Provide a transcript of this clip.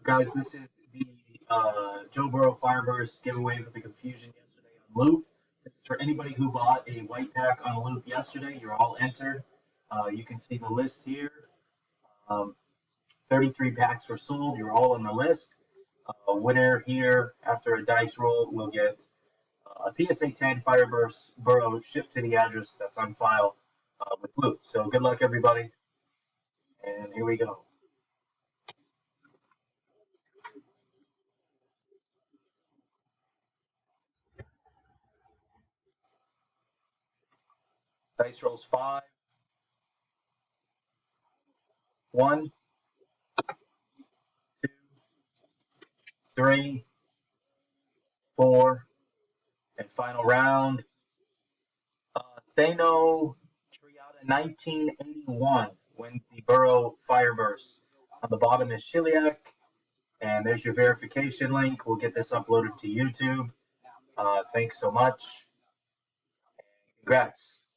Guys, this is the Joe Burrow Fireburst giveaway for the confusion yesterday on Loupe. This is for anybody who bought a white pack on Loupe yesterday. You're all entered. You can see the list here. Um, 33 packs were sold. You're all on the list. A winner here after a dice roll will get a PSA 10 Fireburst Burrow shipped to the address that's on file with Loupe. So good luck, everybody. And here we go. Dice rolls 5, 1, 2, 3, 4, and final round. Thano Triata 1981 wins the Burrow Fireburst. On the bottom is Shiliak, and there's your verification link. We'll get this uploaded to YouTube. Thanks so much. Congrats.